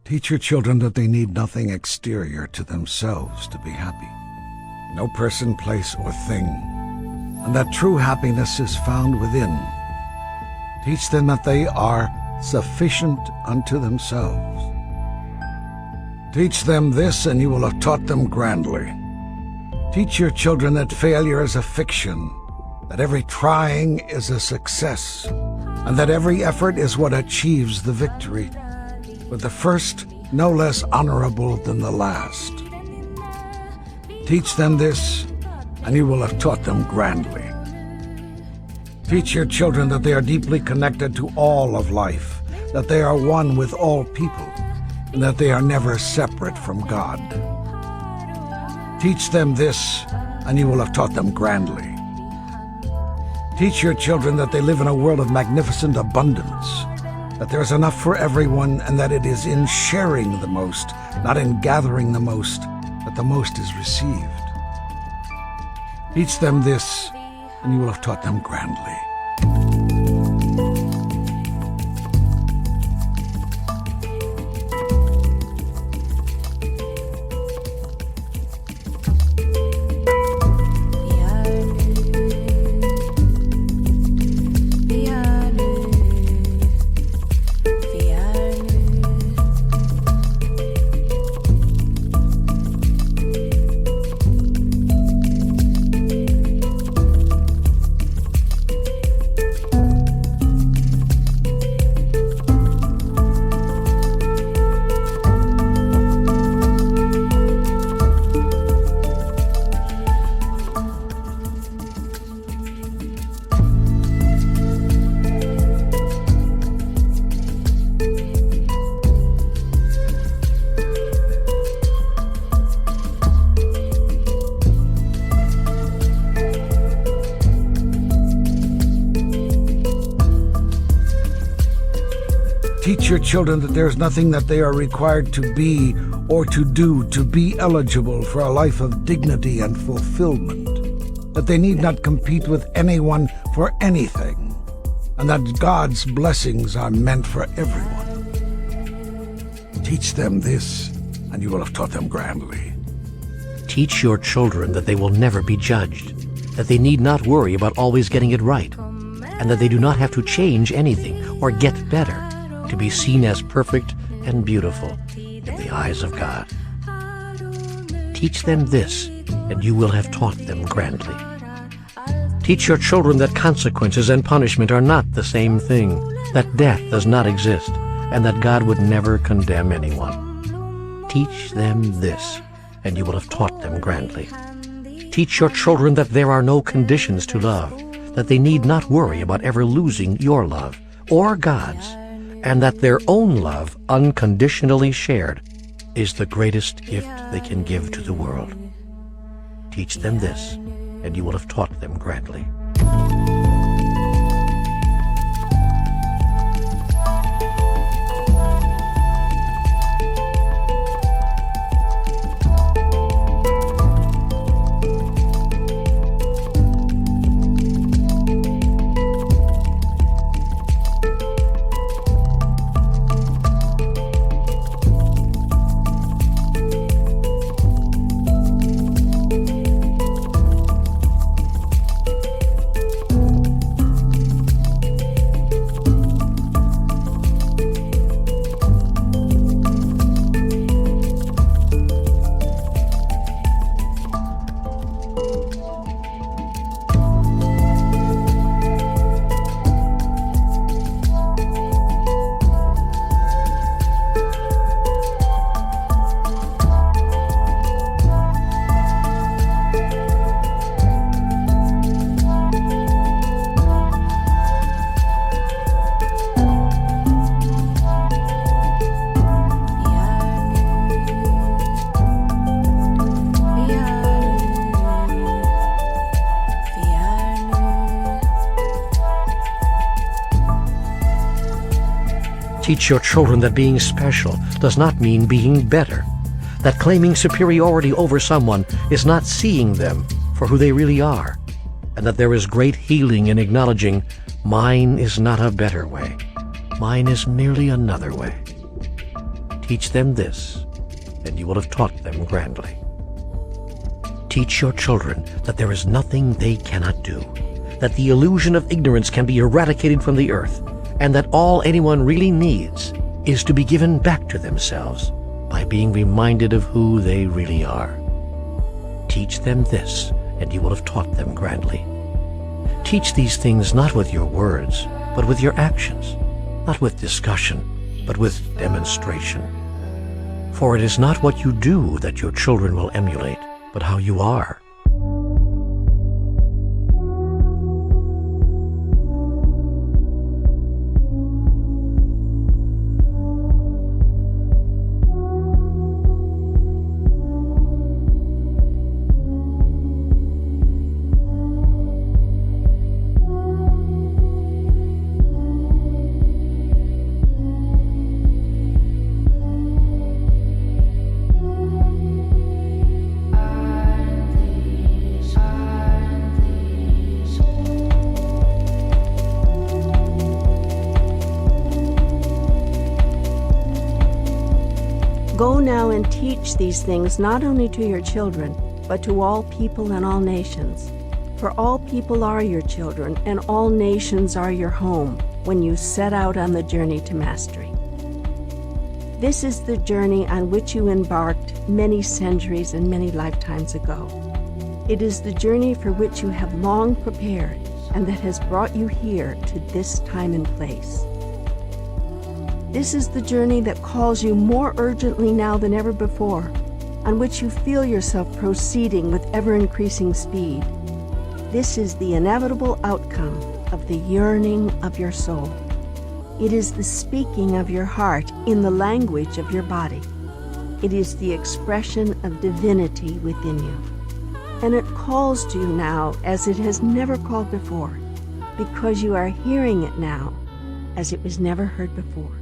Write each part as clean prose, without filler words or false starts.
Teach your children that they need nothing exterior to themselves to be happy. No person, place, or thing, and that true happiness is found within. Teach them that they are sufficient unto themselves. Teach them this, and you will have taught them grandly. Teach your children that failure is a fiction, that every trying is a success, and that every effort is what achieves the victory, with the first no less honorable than the last. Teach them this, and you will have taught them grandly. Teach your children that they are deeply connected to all of life, that they are one with all people, and that they are never separate from God. Teach them this, and you will have taught them grandly. Teach your children that they live in a world of magnificent abundance, that there is enough for everyone, and that it is in sharing the most, not in gathering the most, that the most is received. Teach them this, and you will have taught them grandly. Teach your children that there is nothing that they are required to be or to do to be eligible for a life of dignity and fulfillment, that they need not compete with anyone for anything, and that God's blessings are meant for everyone. Teach them this, and you will have taught them grandly. Teach your children that they will never be judged, that they need not worry about always getting it right, and that they do not have to change anything or get better to be seen as perfect and beautiful in the eyes of God. Teach them this, and you will have taught them grandly. Teach your children that consequences and punishment are not the same thing, that death does not exist, and that God would never condemn anyone. Teach them this, and you will have taught them grandly. Teach your children that there are no conditions to love, that they need not worry about ever losing your love or God's, and that their own love, unconditionally shared, is the greatest gift they can give to the world. Teach them this, and you will have taught them grandly. Teach your children that being special does not mean being better, that claiming superiority over someone is not seeing them for who they really are, and that there is great healing in acknowledging, mine is not a better way, mine is merely another way. Teach them this, and you will have taught them grandly. Teach your children that there is nothing they cannot do, that the illusion of ignorance can be eradicated from the earth, and that all anyone really needs is to be given back to themselves by being reminded of who they really are. Teach them this, and you will have taught them grandly. Teach these things not with your words, but with your actions, not with discussion, but with demonstration. For it is not what you do that your children will emulate, but how you are. Go now and teach these things not only to your children, but to all people and all nations. For all people are your children, and all nations are your home when you set out on the journey to mastery. This is the journey on which you embarked many centuries and many lifetimes ago. It is the journey for which you have long prepared, and that has brought you here to this time and place. This is the journey that calls you more urgently now than ever before, on which you feel yourself proceeding with ever-increasing speed. This is the inevitable outcome of the yearning of your soul. It is the speaking of your heart in the language of your body. It is the expression of divinity within you. And it calls to you now as it has never called before, because you are hearing it now as it was never heard before.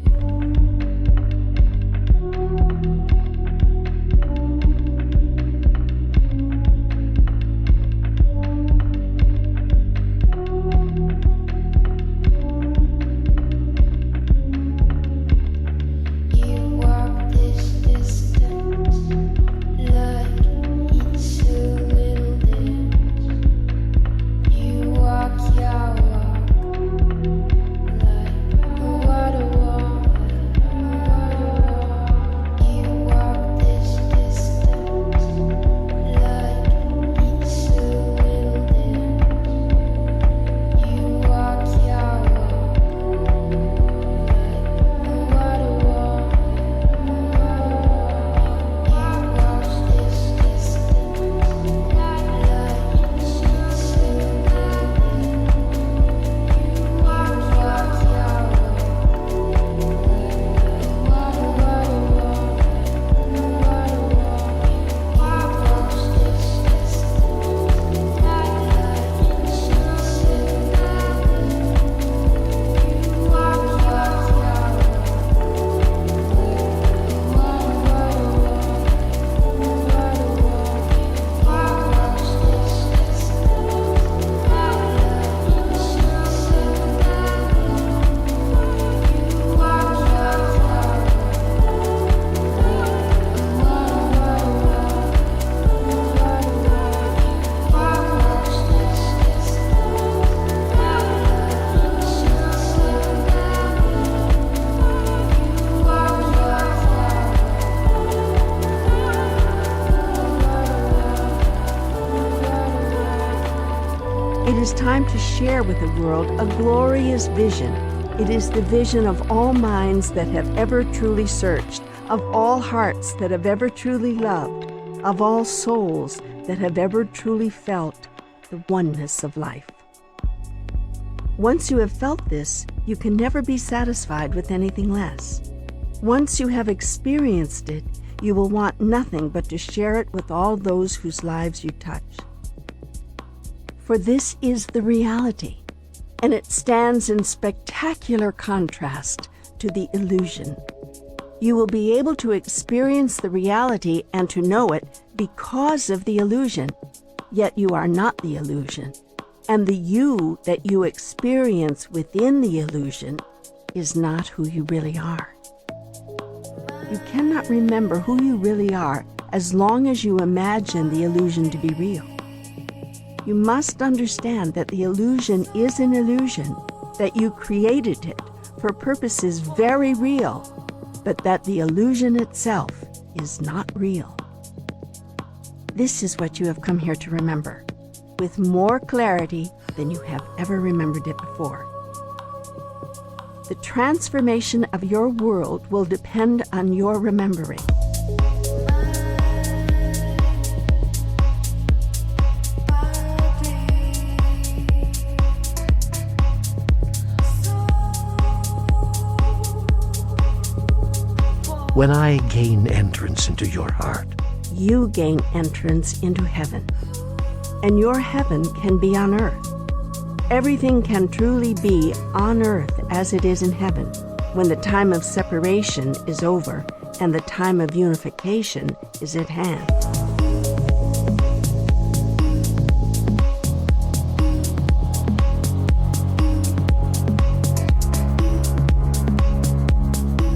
It is time to share with the world a glorious vision. It is the vision of all minds that have ever truly searched, of all hearts that have ever truly loved, of all souls that have ever truly felt the oneness of life. Once you have felt this, you can never be satisfied with anything less. Once you have experienced it, you will want nothing but to share it with all those whose lives you touch. For this is the reality, and it stands in spectacular contrast to the illusion. You will be able to experience the reality and to know it because of the illusion, yet you are not the illusion, and the you that you experience within the illusion is not who you really are. You cannot remember who you really are as long as you imagine the illusion to be real. You must understand that the illusion is an illusion, that you created it for purposes very real, but that the illusion itself is not real. This is what you have come here to remember, with more clarity than you have ever remembered it before. The transformation of your world will depend on your remembering. When I gain entrance into your heart, You gain entrance into heaven, and your heaven can be on earth. Everything can truly be on earth as it is in heaven when the time of separation is over and the time of unification is at hand.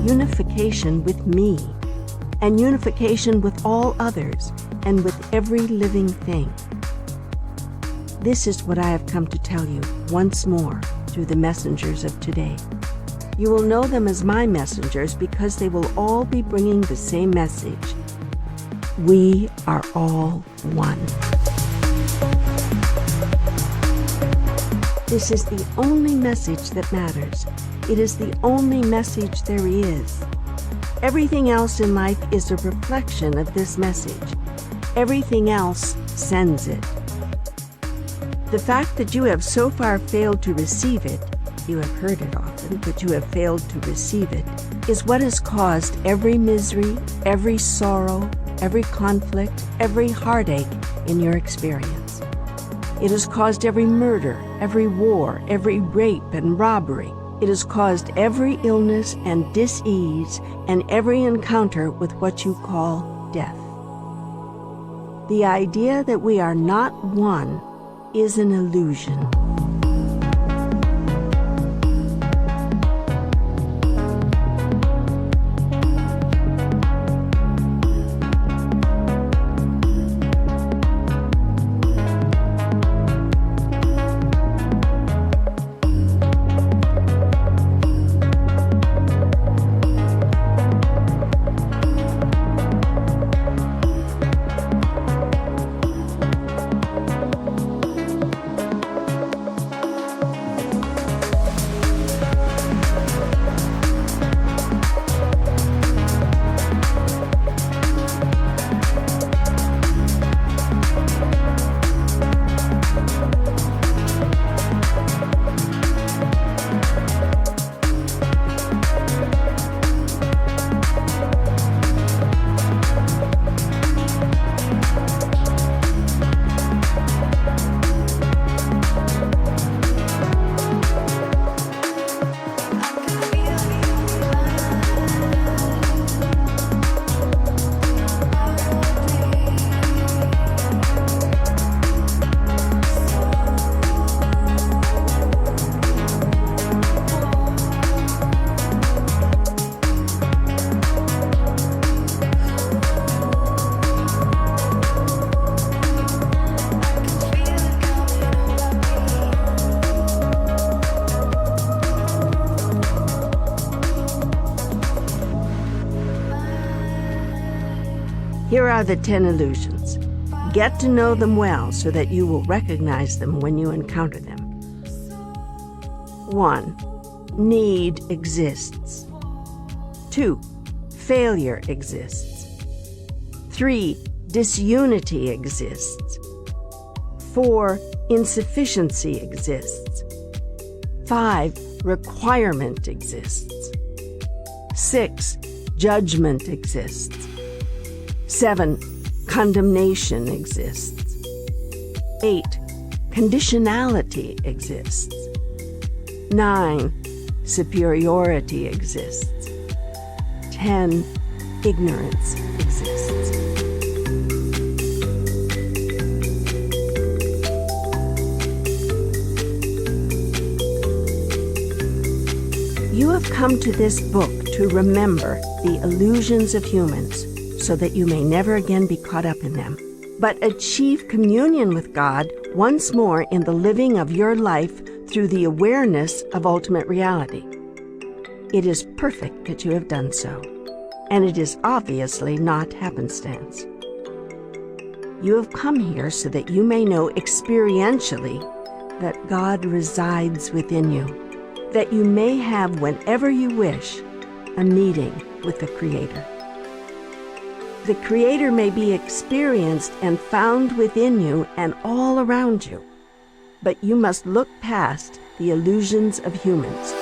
Unification with me, and unification with all others and with every living thing. This is what I have come to tell you once more through the messengers of today. You will know them as my messengers because they will all be bringing the same message. We are all one. This is the only message that matters. It is the only message there is. Everything else in life is a reflection of this message. Everything else sends it. The fact that you have so far failed to receive it, you have heard it often, but you have failed to receive it, is what has caused every misery, every sorrow, every conflict, every heartache in your experience. It has caused every murder, every war, every rape and robbery. It has caused every illness and dis-ease and every encounter with what you call death. The idea that we are not one is an illusion. Here are the 10 illusions. Get to know them well so that you will recognize them when you encounter them. 1. Need exists. 2. Failure exists. 3. Disunity exists. 4. Insufficiency exists. 5. Requirement exists. 6. Judgment exists. 7. Condemnation exists. 8. Conditionality exists. 9. Superiority exists. 10. Ignorance exists. You have come to this book to remember the illusions of humans so that you may never again be caught up in them, but achieve communion with God once more in the living of your life through the awareness of ultimate reality. It is perfect that you have done so, and it is obviously not happenstance. You have come here so that you may know experientially that God resides within you, that you may have, whenever you wish, a meeting with the Creator. The Creator may be experienced and found within you and all around you, but you must look past the illusions of humans.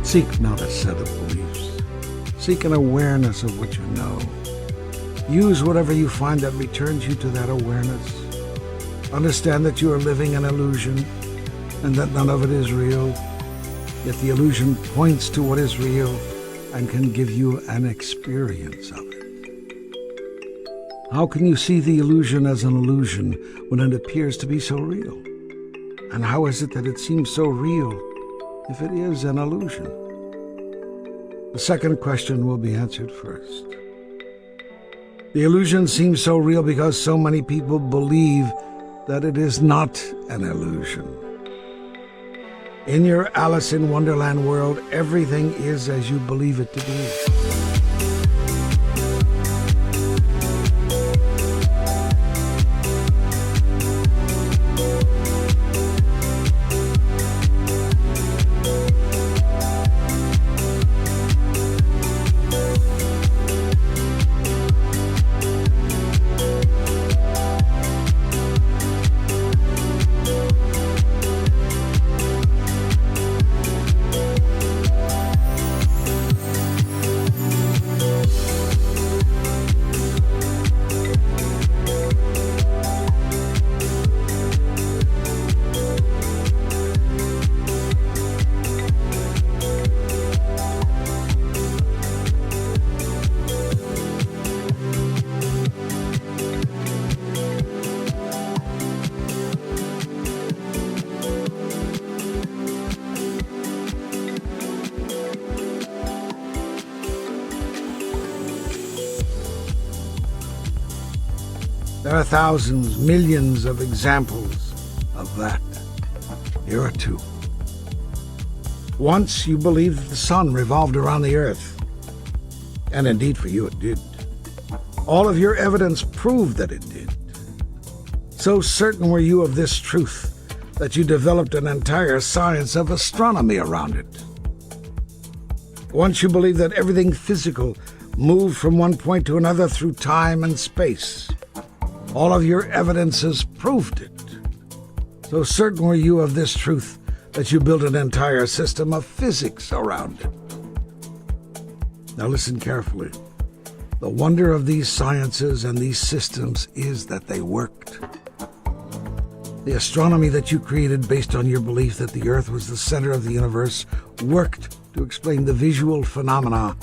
Seek not a set of beliefs. Seek an awareness of what you know. Use whatever you find that returns you to that awareness. Understand that you are living an illusion and that none of it is real, yet the illusion points to what is real and can give you an experience of it. How can you see the illusion as an illusion when it appears to be so real? And how is it that it seems so real if it is an illusion? The second question will be answered first. The illusion seems so real because so many people believe that it is not an illusion. In your Alice in Wonderland world, everything is as you believe it to be. There are thousands, millions of examples of that. Here are two. Once you believed that the sun revolved around the earth, and indeed for you it did. All of your evidence proved that it did. So certain were you of this truth that you developed an entire science of astronomy around it. Once you believed that everything physical moved from one point to another through time and space. All of your evidences proved it. So certain were you of this truth that you built an entire system of physics around it. Now listen carefully. The wonder of these sciences and these systems is that they worked. The astronomy that you created based on your belief that the Earth was the center of the universe worked to explain the visual phenomena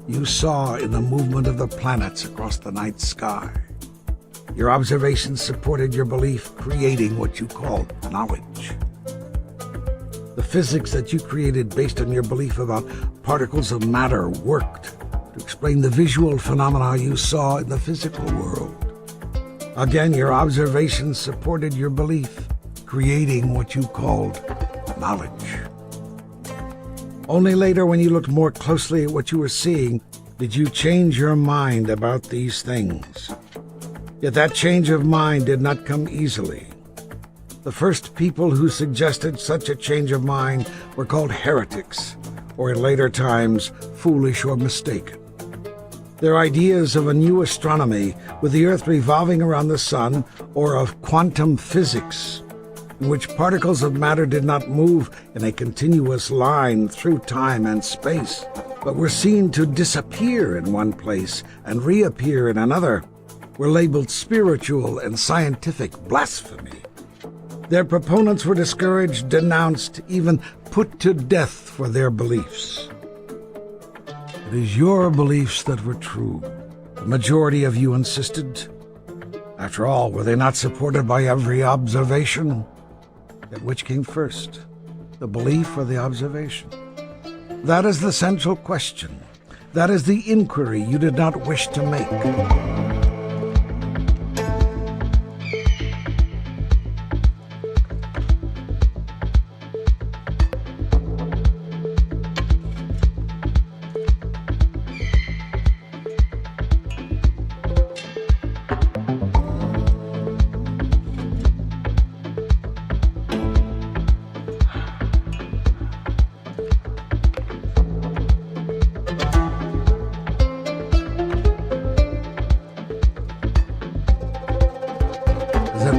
you saw in the movement of the planets across the night sky. Your observations supported your belief, creating what you called knowledge. The physics that you created based on your belief about particles of matter worked to explain the visual phenomena you saw in the physical world. Again, your observations supported your belief, creating what you called knowledge. Only later, when you looked more closely at what you were seeing, did you change your mind about these things. Yet that change of mind did not come easily. The first people who suggested such a change of mind were called heretics, or in later times, foolish or mistaken. Their ideas of a new astronomy, with the Earth revolving around the sun, or of quantum physics, in which particles of matter did not move in a continuous line through time and space, but were seen to disappear in one place and reappear in another, were labeled spiritual and scientific blasphemy. Their proponents were discouraged, denounced, even put to death for their beliefs. It is your beliefs that were true, the majority of you insisted. After all, were they not supported by every observation? Yet which came first, the belief or the observation? That is the central question. That is the inquiry you did not wish to make.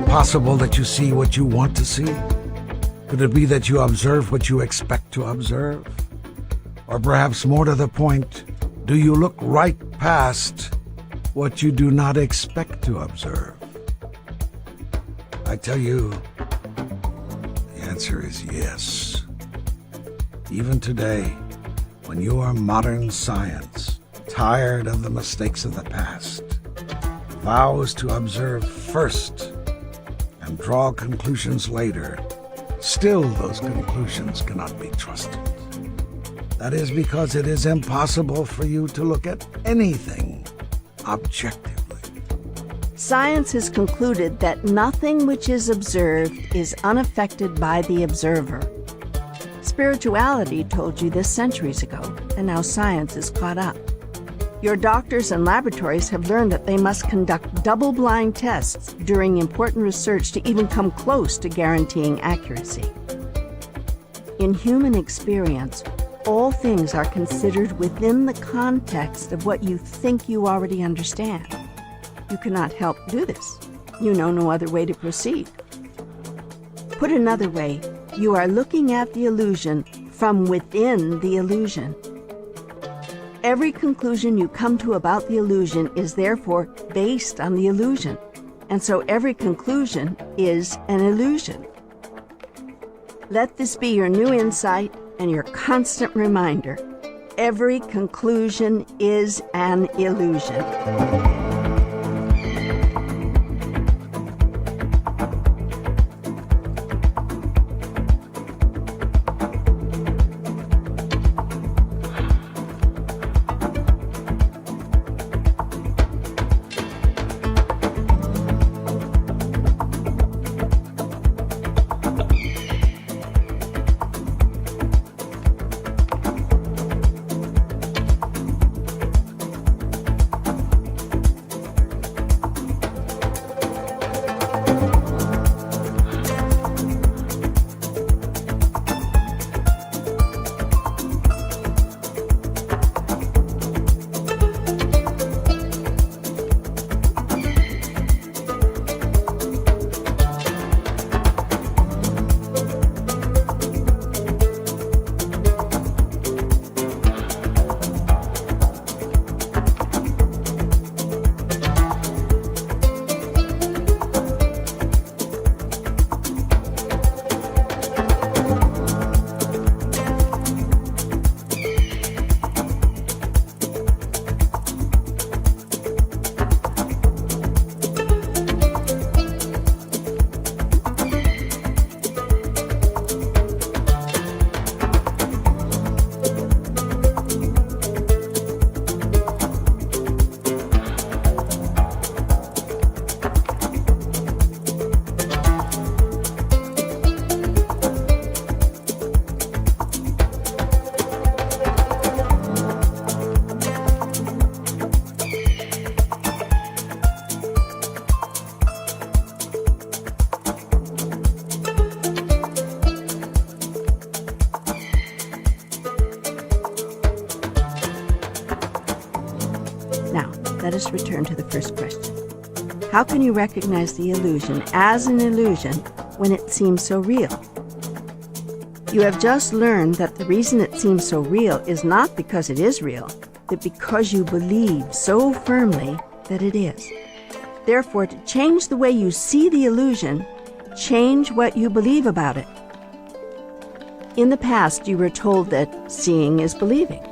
Possible that you see what you want to see? Could it be that you observe what you expect to observe? Or perhaps more to the point, do you look right past what you do not expect to observe? I tell you, the answer is yes. Even today, when you are modern science, tired of the mistakes of the past, vows to observe first and draw conclusions later, still those conclusions cannot be trusted. That is because it is impossible for you to look at anything objectively. Science has concluded that nothing which is observed is unaffected by the observer. Spirituality told you this centuries ago, and now science is caught up. Your doctors and laboratories have learned that they must conduct double-blind tests during important research to even come close to guaranteeing accuracy. In human experience, all things are considered within the context of what you think you already understand. You cannot help do this. You know no other way to proceed. Put another way, you are looking at the illusion from within the illusion. Every conclusion you come to about the illusion is therefore based on the illusion, and so every conclusion is an illusion. Let this be your new insight and your constant reminder. Every conclusion is an illusion. Now, let us return to the first question. How can you recognize the illusion as an illusion when it seems so real? You have just learned that the reason it seems so real is not because it is real, but because you believe so firmly that it is. Therefore, to change the way you see the illusion, change what you believe about it. In the past, you were told that seeing is believing.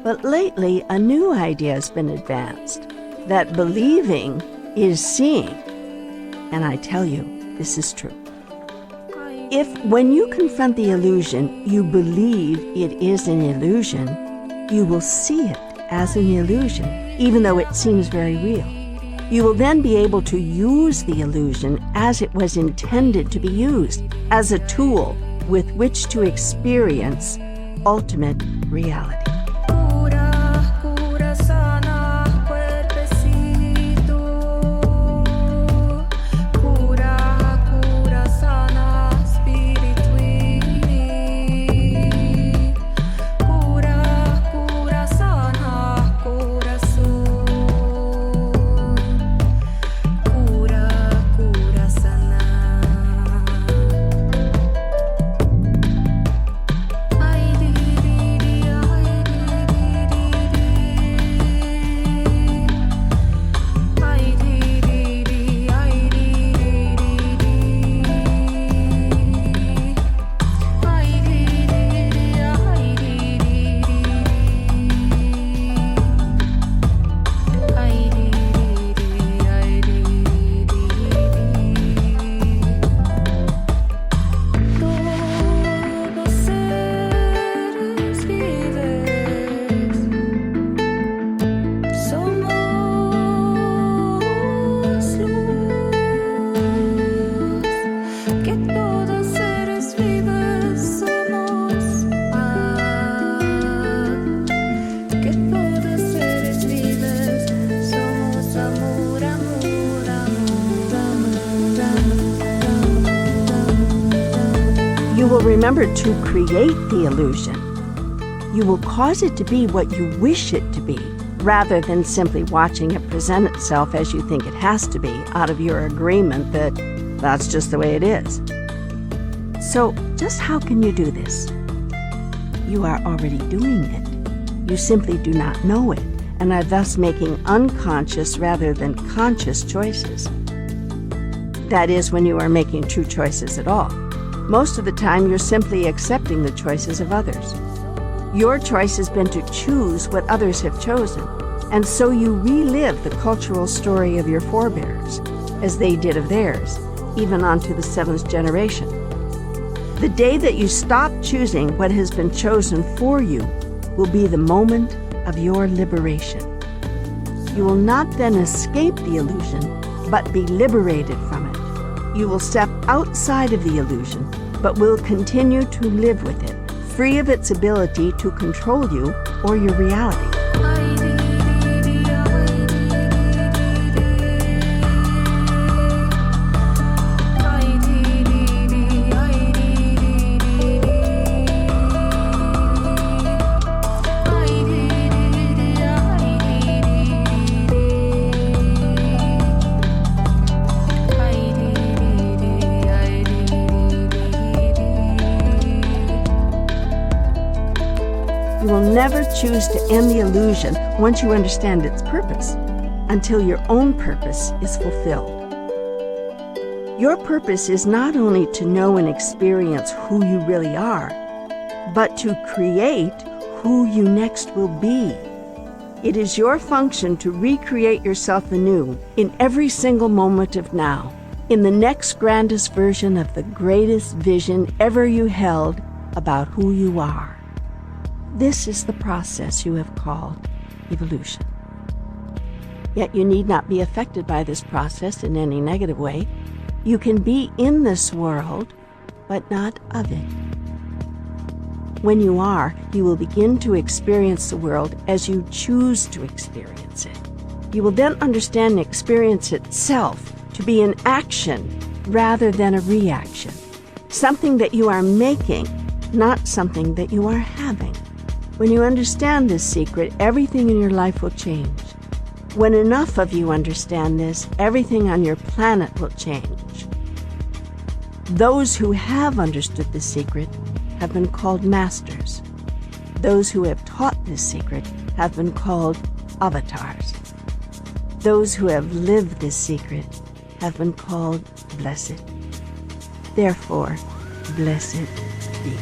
But lately, a new idea has been advanced, that believing is seeing. And I tell you, this is true. If, when you confront the illusion, you believe it is an illusion, you will see it as an illusion, even though it seems very real. You will then be able to use the illusion as it was intended to be used, as a tool with which to experience ultimate reality. Remember to create the illusion. You will cause it to be what you wish it to be, rather than simply watching it present itself as you think it has to be, out of your agreement that that's just the way it is. So, just how can you do this? You are already doing it. You simply do not know it, and are thus making unconscious rather than conscious choices. That is, when you are making true choices at all. Most of the time, you're simply accepting the choices of others. Your choice has been to choose what others have chosen, and so you relive the cultural story of your forebears, as they did of theirs, even onto the 7th generation. The day that you stop choosing what has been chosen for you will be the moment of your liberation. You will not then escape the illusion, but be liberated from it. You will step outside of the illusion, but will continue to live with it, free of its ability to control you or your reality. You will never choose to end the illusion once you understand its purpose, until your own purpose is fulfilled. Your purpose is not only to know and experience who you really are, but to create who you next will be. It is your function to recreate yourself anew in every single moment of now, in the next grandest version of the greatest vision ever you held about who you are. This is the process you have called evolution. Yet you need not be affected by this process in any negative way. You can be in this world, but not of it. When you are, you will begin to experience the world as you choose to experience it. You will then understand and experience itself to be an action rather than a reaction. Something that you are making, not something that you are having. When you understand this secret, everything in your life will change. When enough of you understand this, everything on your planet will change. Those who have understood the secret have been called masters. Those who have taught this secret have been called avatars. Those who have lived this secret have been called blessed. Therefore, blessed be.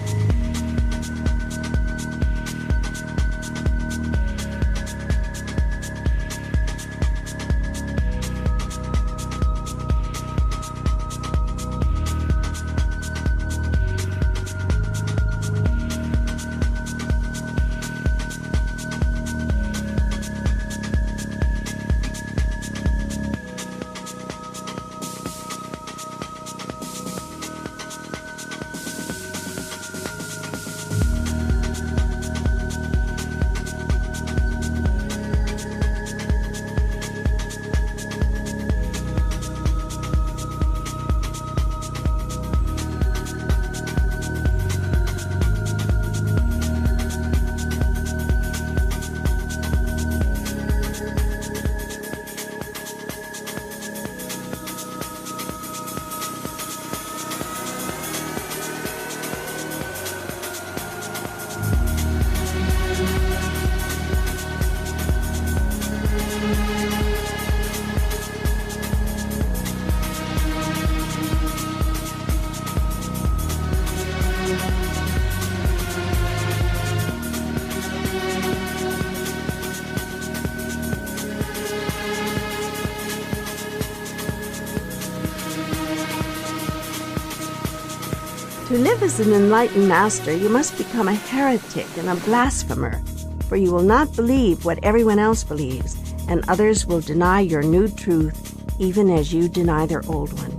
To live as an enlightened master, you must become a heretic and a blasphemer, for you will not believe what everyone else believes, and others will deny your new truth, even as you deny their old one.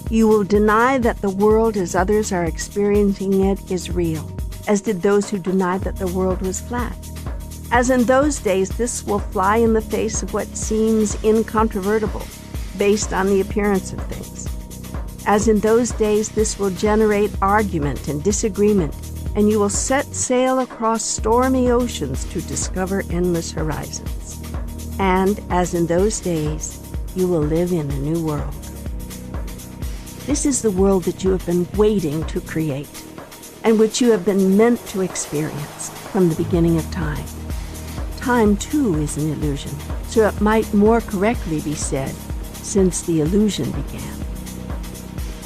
You will deny that the world as others are experiencing it is real, as did those who denied that the world was flat. As in those days, this will fly in the face of what seems incontrovertible, based on the appearance of things. As in those days, this will generate argument and disagreement, and you will set sail across stormy oceans to discover endless horizons. And as in those days, you will live in a new world. This is the world that you have been waiting to create, and which you have been meant to experience from the beginning of time. Time, too, is an illusion, so it might more correctly be said, since the illusion began.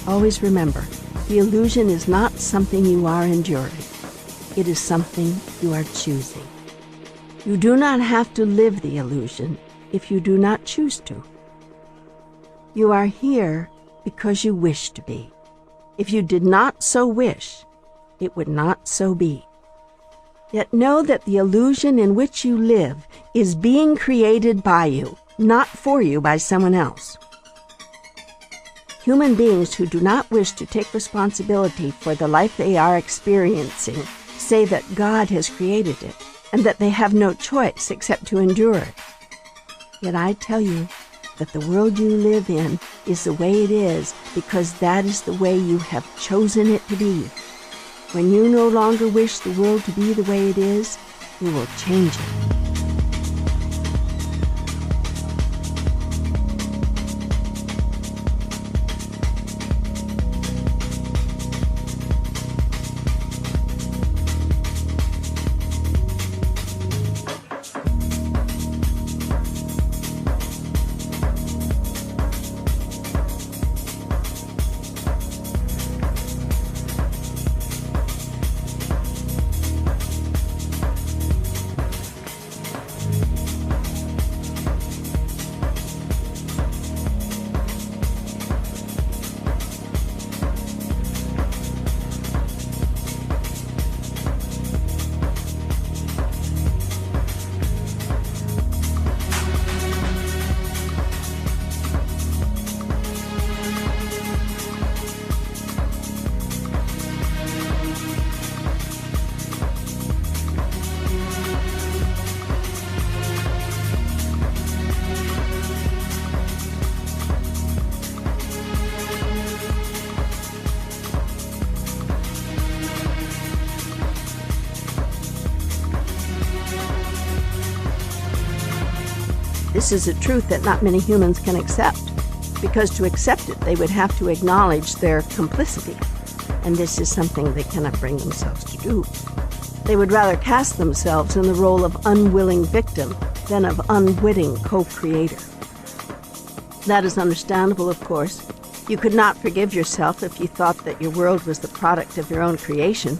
Always remember, the illusion is not something you are enduring. It is something you are choosing. You do not have to live the illusion if you do not choose to. You are here because you wish to be. If you did not so wish, it would not so be. Yet know that the illusion in which you live is being created by you, not for you by someone else. Human beings who do not wish to take responsibility for the life they are experiencing say that God has created it, and that they have no choice except to endure it. Yet I tell you that the world you live in is the way it is because that is the way you have chosen it to be. When you no longer wish the world to be the way it is, you will change it. This is a truth that not many humans can accept, because to accept it, they would have to acknowledge their complicity, and this is something they cannot bring themselves to do. They would rather cast themselves in the role of unwilling victim than of unwitting co-creator. That is understandable, of course. You could not forgive yourself if you thought that your world was the product of your own creation,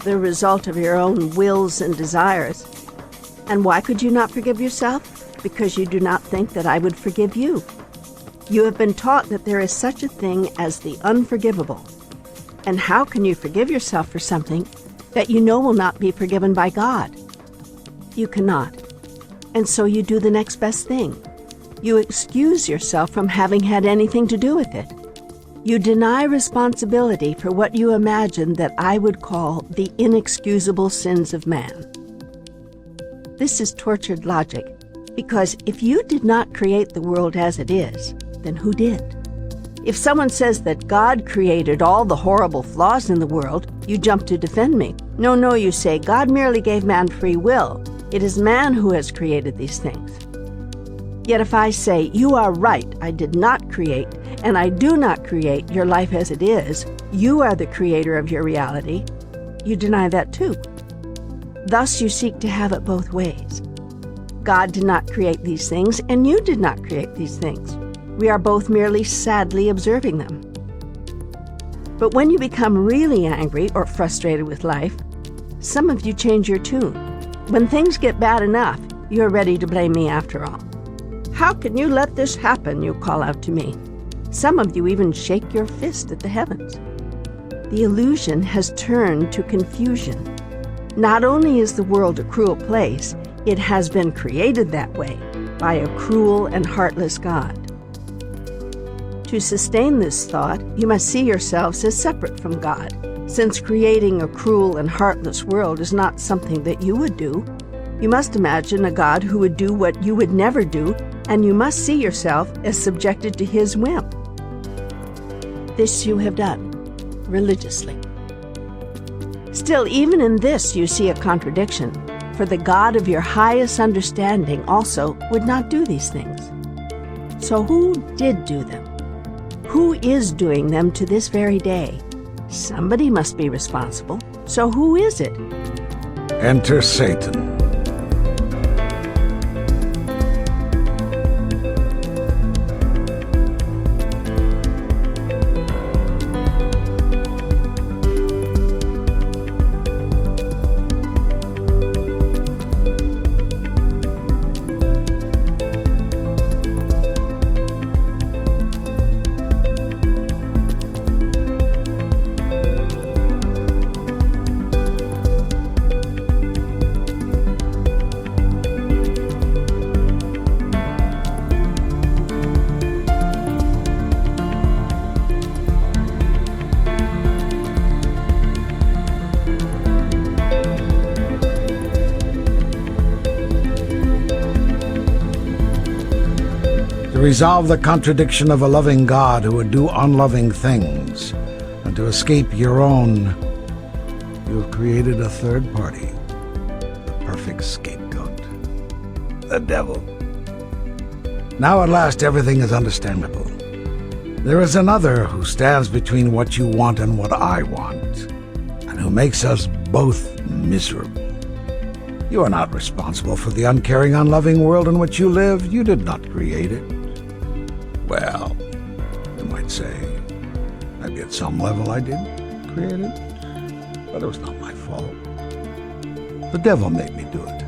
the result of your own wills and desires. And why could you not forgive yourself? Because you do not think that I would forgive you. You have been taught that there is such a thing as the unforgivable. And how can you forgive yourself for something that you know will not be forgiven by God? You cannot. And so you do the next best thing. You excuse yourself from having had anything to do with it. You deny responsibility for what you imagine that I would call the inexcusable sins of man. This is tortured logic, because if you did not create the world as it is, then who did? If someone says that God created all the horrible flaws in the world, you jump to defend me. No, you say, God merely gave man free will. It is man who has created these things. Yet if I say, you are right, I did not create, and I do not create your life as it is, you are the creator of your reality, you deny that too. Thus you seek to have it both ways. God did not create these things, and you did not create these things. We are both merely sadly observing them. But when you become really angry or frustrated with life, some of you change your tune. When things get bad enough, you are ready to blame me after all. How can you let this happen, you call out to me. Some of you even shake your fist at the heavens. The illusion has turned to confusion. Not only is the world a cruel place, it has been created that way by a cruel and heartless God. To sustain this thought, you must see yourselves as separate from God, since creating a cruel and heartless world is not something that you would do. You must imagine a God who would do what you would never do, and you must see yourself as subjected to his whim. This you have done, religiously. Still, even in this you see a contradiction, for the God of your highest understanding also would not do these things. So who did do them? Who is doing them to this very day? Somebody must be responsible. So who is it? Enter Satan. To resolve the contradiction of a loving God who would do unloving things, and to escape your own, you have created a third party, the perfect scapegoat, the devil. Now at last everything is understandable. There is another who stands between what you want and what I want, and who makes us both miserable. You are not responsible for the uncaring, unloving world in which you live. You did not create it. Well, you might say, maybe at some level I did create it, but it was not my fault. The devil made me do it.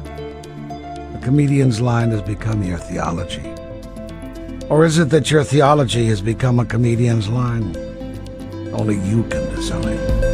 The comedian's line has become your theology. Or is it that your theology has become a comedian's line? Only you can decide.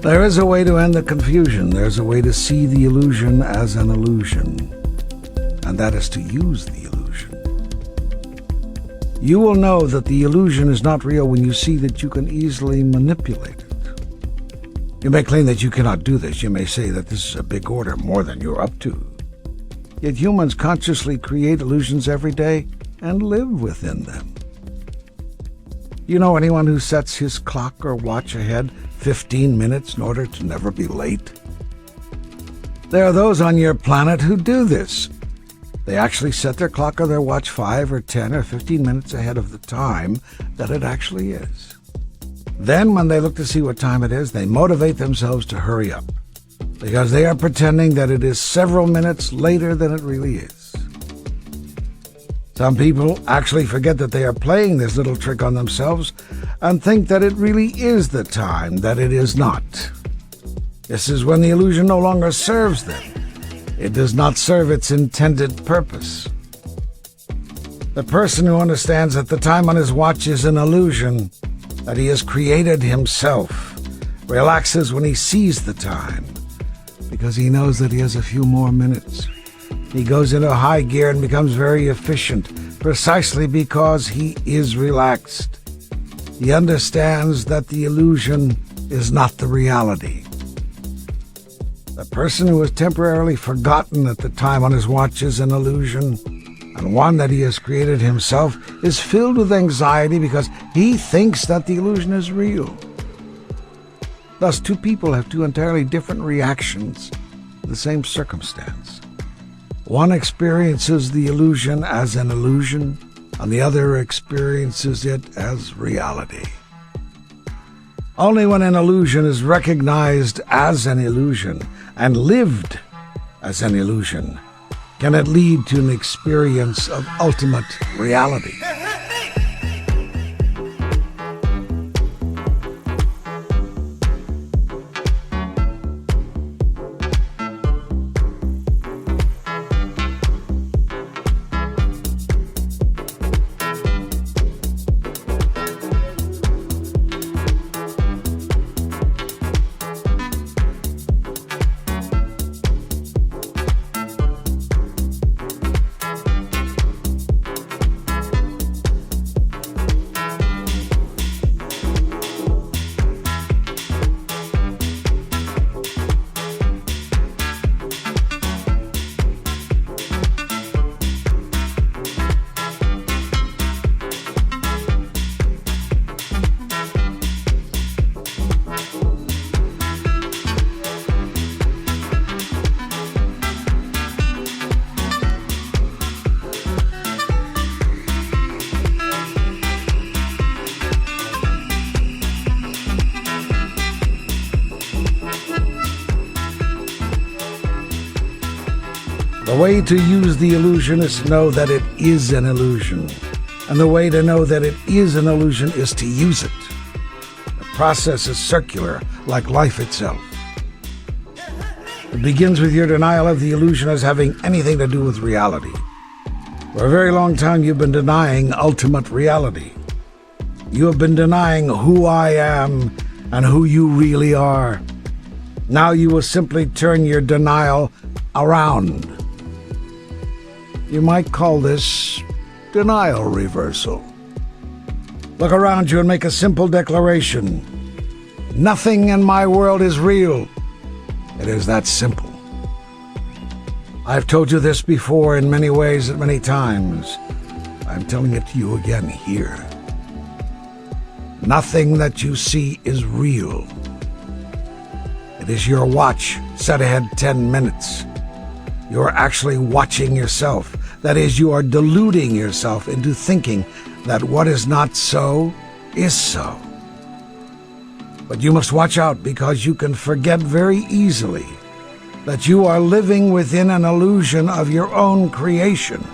There is a way to end the confusion. There's a way to see the illusion as an illusion, and that is to use the illusion. You will know that the illusion is not real when you see that you can easily manipulate it. You may claim that you cannot do this. You may say that this is a big order, more than you're up to. Yet humans consciously create illusions every day and live within them. You know anyone who sets his clock or watch ahead 15 minutes in order to never be late? There are those on your planet who do this. They actually set their clock or their watch 5 or 10 or 15 minutes ahead of the time that it actually is. Then, when they look to see what time it is, they motivate themselves to hurry up, because they are pretending that it is several minutes later than it really is. Some people actually forget that they are playing this little trick on themselves and think that it really is the time that it is not. This is when the illusion no longer serves them. It does not serve its intended purpose. The person who understands that the time on his watch is an illusion, that he has created himself, relaxes when he sees the time, because he knows that he has a few more minutes. He goes into high gear and becomes very efficient, precisely because he is relaxed. He understands that the illusion is not the reality. The person who has temporarily forgotten that the time on his watch is an illusion, and one that he has created himself, is filled with anxiety because he thinks that the illusion is real. Thus, two people have two entirely different reactions to the same circumstance. One experiences the illusion as an illusion, and the other experiences it as reality. Only when an illusion is recognized as an illusion and lived as an illusion can it lead to an experience of ultimate reality. The way to use the illusion is to know that it is an illusion. And the way to know that it is an illusion is to use it. The process is circular, like life itself. It begins with your denial of the illusion as having anything to do with reality. For a very long time you've been denying ultimate reality. You have been denying who I am and who you really are. Now you will simply turn your denial around. You might call this denial reversal. Look around you and make a simple declaration. Nothing in my world is real. It is that simple. I've told you this before in many ways at many times. I'm telling it to you again here. Nothing that you see is real. It is your watch set ahead 10 minutes. You are actually watching yourself. That is, you are deluding yourself into thinking that what is not so is so. But you must watch out, because you can forget very easily that you are living within an illusion of your own creation.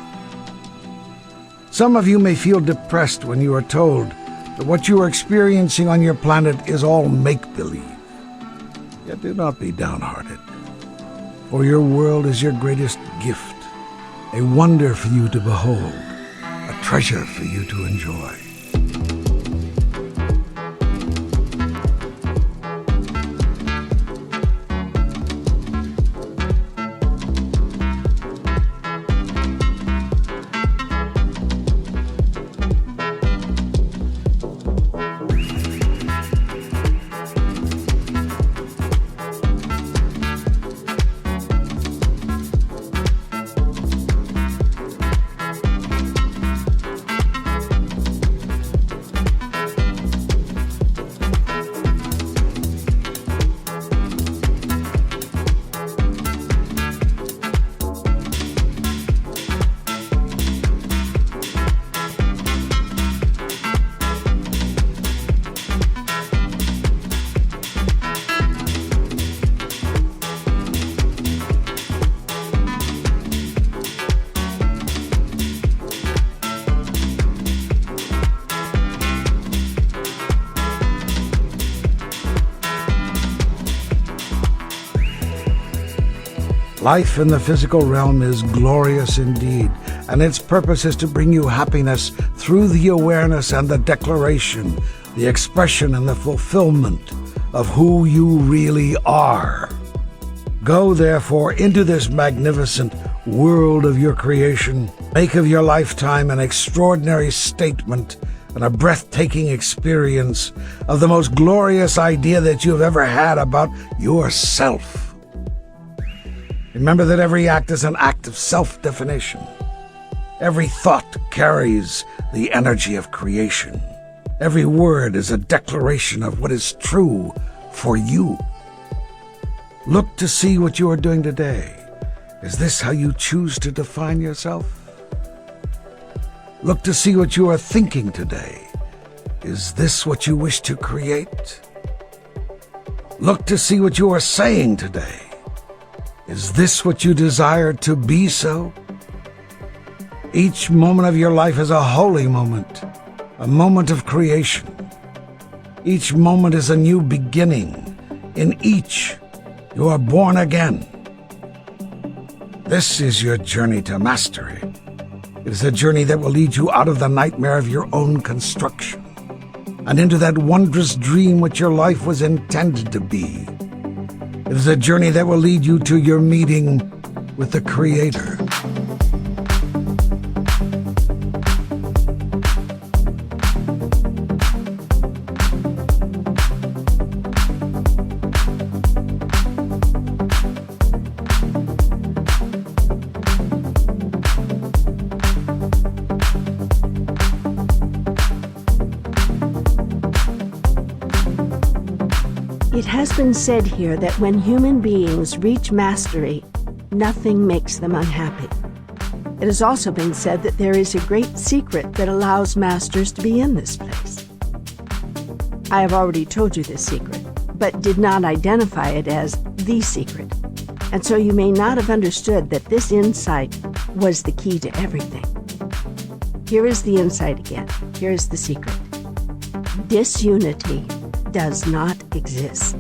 Some of you may feel depressed when you are told that what you are experiencing on your planet is all make-believe. Yet do not be downhearted, for your world is your greatest gift, a wonder for you to behold, a treasure for you to enjoy. Life in the physical realm is glorious indeed, and its purpose is to bring you happiness through the awareness and the declaration, the expression and the fulfillment of who you really are. Go, therefore, into this magnificent world of your creation. Make of your lifetime an extraordinary statement and a breathtaking experience of the most glorious idea that you have ever had about yourself. Remember that every act is an act of self-definition. Every thought carries the energy of creation. Every word is a declaration of what is true for you. Look to see what you are doing today. Is this how you choose to define yourself? Look to see what you are thinking today. Is this what you wish to create? Look to see what you are saying today. Is this what you desire to be so? Each moment of your life is a holy moment, a moment of creation. Each moment is a new beginning. In each, you are born again. This is your journey to mastery. It is a journey that will lead you out of the nightmare of your own construction and into that wondrous dream which your life was intended to be. It is a journey that will lead you to your meeting with the Creator. It has been said here that when human beings reach mastery, nothing makes them unhappy. It has also been said that there is a great secret that allows masters to be in this place. I have already told you this secret, but did not identify it as the secret, and so you may not have understood that this insight was the key to everything. Here is the insight again. Here is the secret. Disunity does not exist.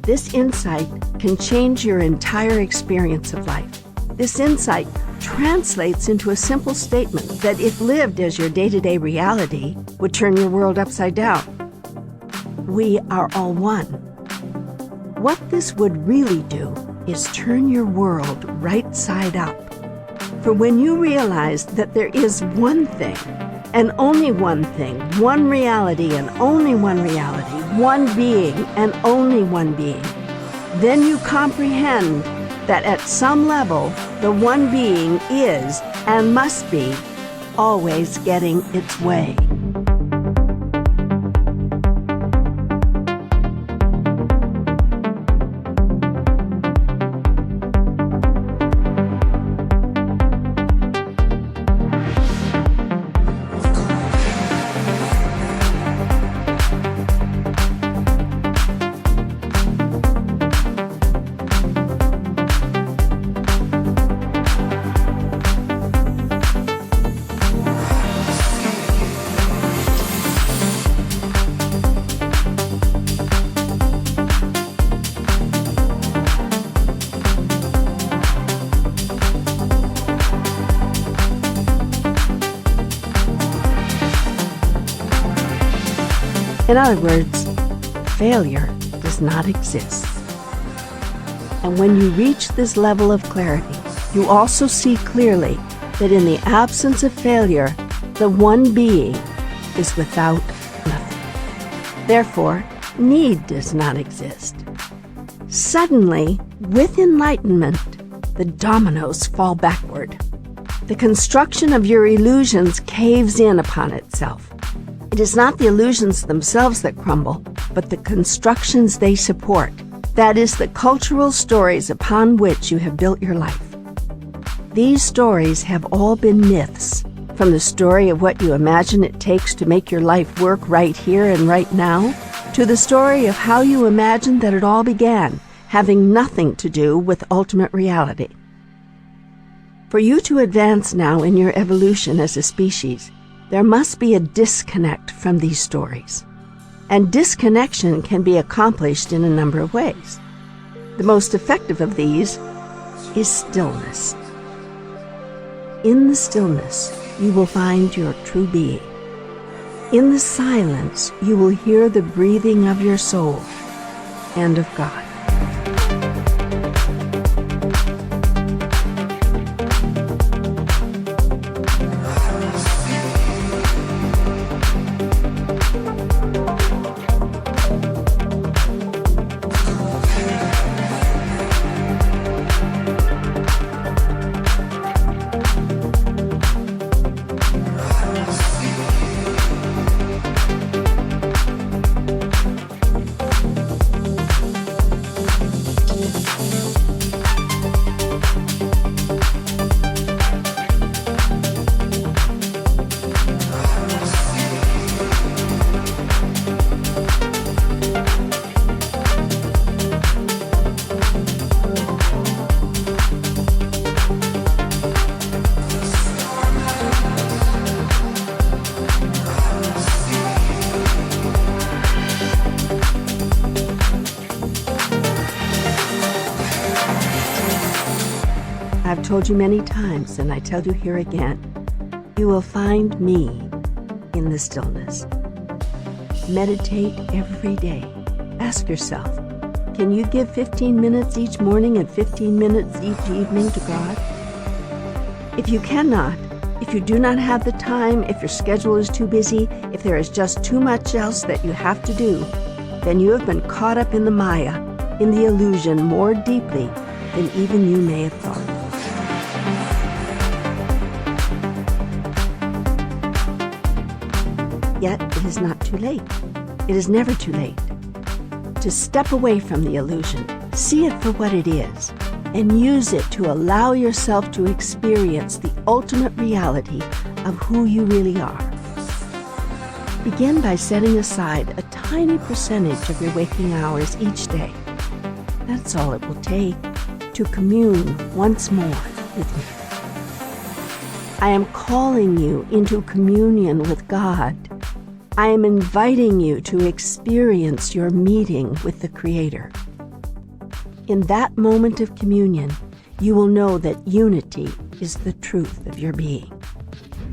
This insight can change your entire experience of life. This insight translates into a simple statement that, if lived as your day-to-day reality, would turn your world upside down. We are all one. What this would really do is turn your world right side up. For when you realize that there is one thing, and only one thing, one reality and only one reality, one being and only one being, then you comprehend that at some level, the one being is and must be always getting its way. In other words, failure does not exist. And when you reach this level of clarity, you also see clearly that in the absence of failure, the one being is without nothing. Therefore, need does not exist. Suddenly, with enlightenment, the dominoes fall backward. The construction of your illusions caves in upon itself. It is not the illusions themselves that crumble, but the constructions they support. That is, the cultural stories upon which you have built your life. These stories have all been myths, from the story of what you imagine it takes to make your life work right here and right now, to the story of how you imagined that it all began, having nothing to do with ultimate reality. For you to advance now in your evolution as a species, there must be a disconnect from these stories. And disconnection can be accomplished in a number of ways. The most effective of these is stillness. In the stillness, you will find your true being. In the silence, you will hear the breathing of your soul and of God. I've told you many times, and I tell you here again, you will find me in the stillness. Meditate every day. Ask yourself, can you give 15 minutes each morning and 15 minutes each evening to God? If you cannot, if you do not have the time, if your schedule is too busy, if there is just too much else that you have to do, then you have been caught up in the Maya, in the illusion more deeply than even you may have thought. Yet it is not too late. It is never too late to step away from the illusion, see it for what it is, and use it to allow yourself to experience the ultimate reality of who you really are. Begin by setting aside a tiny percentage of your waking hours each day. That's all it will take to commune once more with me. I am calling you into communion with God. I am inviting you to experience your meeting with the Creator. In that moment of communion, you will know that unity is the truth of your being.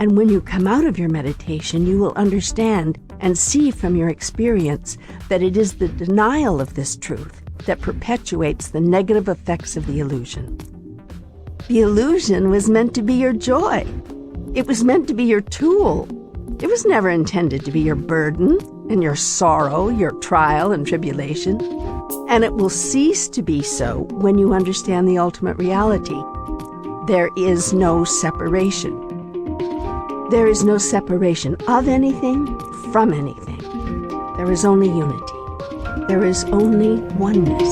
And when you come out of your meditation, you will understand and see from your experience that it is the denial of this truth that perpetuates the negative effects of the illusion. The illusion was meant to be your joy. It was meant to be your tool. It was never intended to be your burden and your sorrow, your trial and tribulation. And it will cease to be so when you understand the ultimate reality. There is no separation. There is no separation of anything from anything. There is only unity. There is only oneness.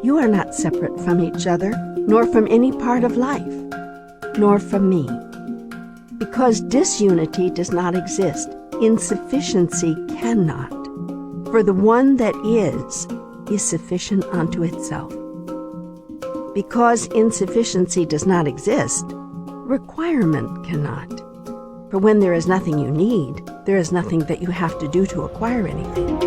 You are not separate from each other, nor from any part of life, nor from me. Because disunity does not exist, insufficiency cannot. For the one that is sufficient unto itself. Because insufficiency does not exist, requirement cannot. For when there is nothing you need, there is nothing that you have to do to acquire anything.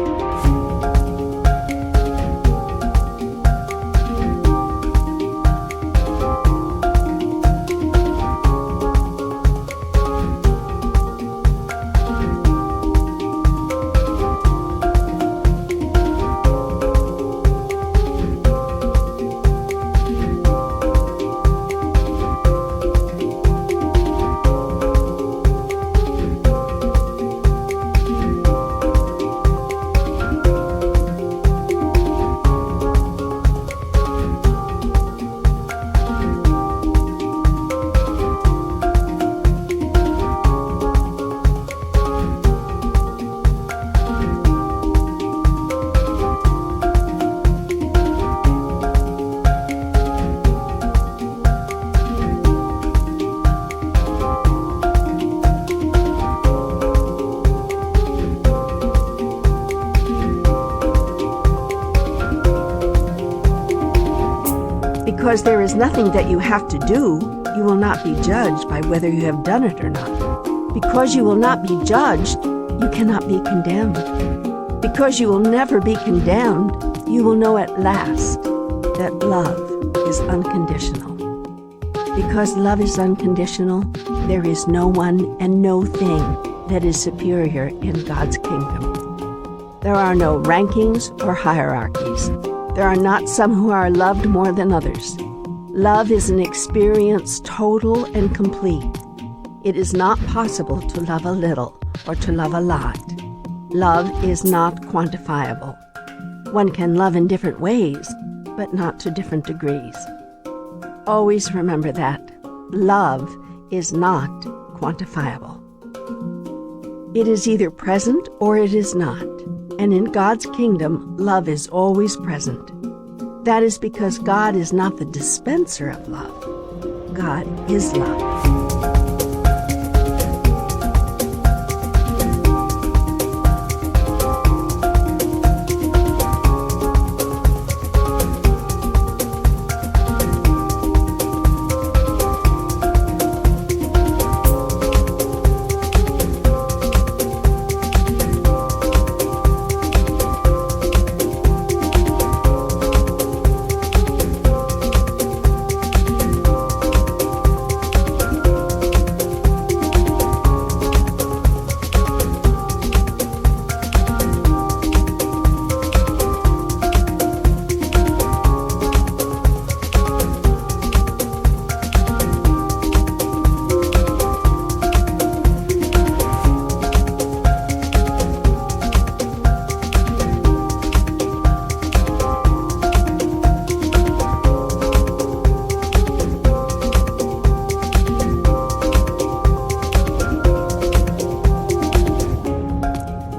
Because there is nothing that you have to do, you will not be judged by whether you have done it or not. Because you will not be judged, you cannot be condemned. Because you will never be condemned, you will know at last that love is unconditional. Because love is unconditional, there is no one and no thing that is superior in God's kingdom. There are no rankings or hierarchies. There are not some who are loved more than others. Love is an experience total and complete. It is not possible to love a little or to love a lot. Love is not quantifiable. One can love in different ways, but not to different degrees. Always remember that love is not quantifiable. It is either present or it is not. And in God's kingdom, love is always present. That is because God is not the dispenser of love. God is love.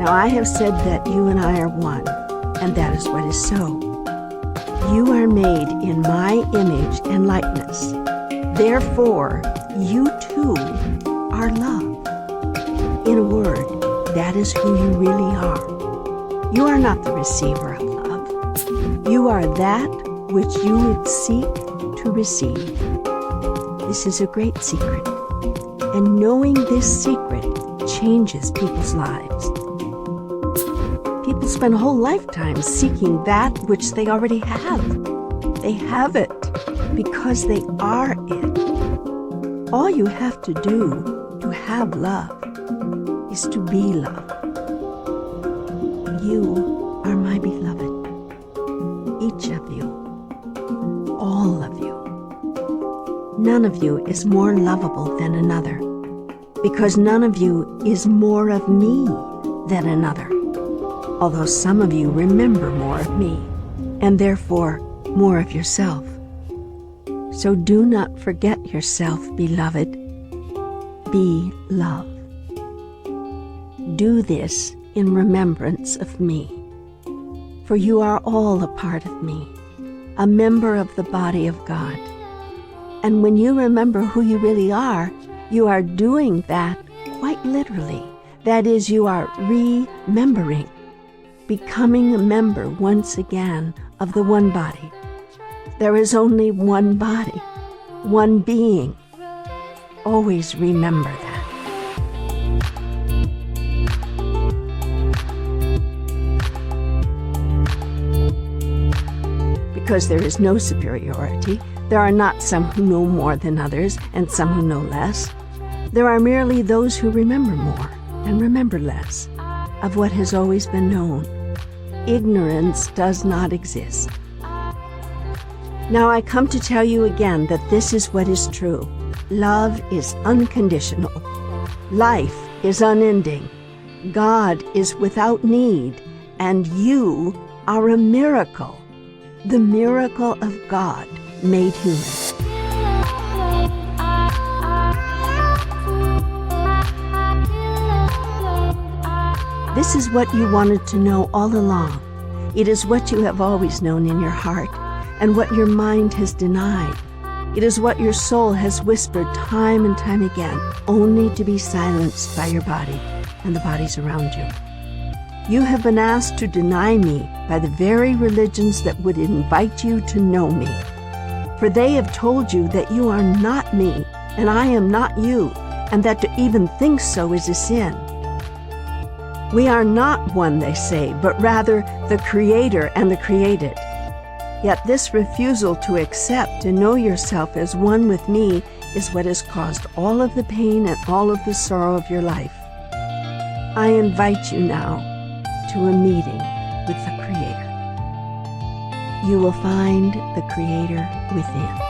I have said that you and I are one, and that is what is so. You are made in my image and likeness. Therefore, you too are love. In a word, that is who you really are. You are not the receiver of love. You are that which you would seek to receive. This is a great secret, and knowing this secret changes people's lives. People spend a whole lifetime seeking that which they already have. They have it because they are it. All you have to do to have love is to be love. You are my beloved. Each of you. All of you. None of you is more lovable than another, because none of you is more of me than another. Although some of you remember more of me, and therefore more of yourself. So do not forget yourself, beloved. Be love. Do this in remembrance of me. For you are all a part of me, a member of the body of God. And when you remember who you really are, you are doing that quite literally. That is, you are remembering. Becoming a member once again of the one body. There is only one body, one being. Always remember that. Because there is no superiority, there are not some who know more than others and some who know less. There are merely those who remember more and remember less of what has always been known. Ignorance does not exist. Now I come to tell you again that this is what is true. Love is unconditional. Life is unending. God is without need, and you are a miracle. The miracle of God made human. This is what you wanted to know all along. It is what you have always known in your heart, and what your mind has denied. It is what your soul has whispered time and time again, only to be silenced by your body and the bodies around you. You have been asked to deny me by the very religions that would invite you to know me. For they have told you that you are not me, and I am not you, and that to even think so is a sin. We are not one, they say, but rather the Creator and the created. Yet this refusal to accept and know yourself as one with me is what has caused all of the pain and all of the sorrow of your life. I invite you now to a meeting with the Creator. You will find the Creator within.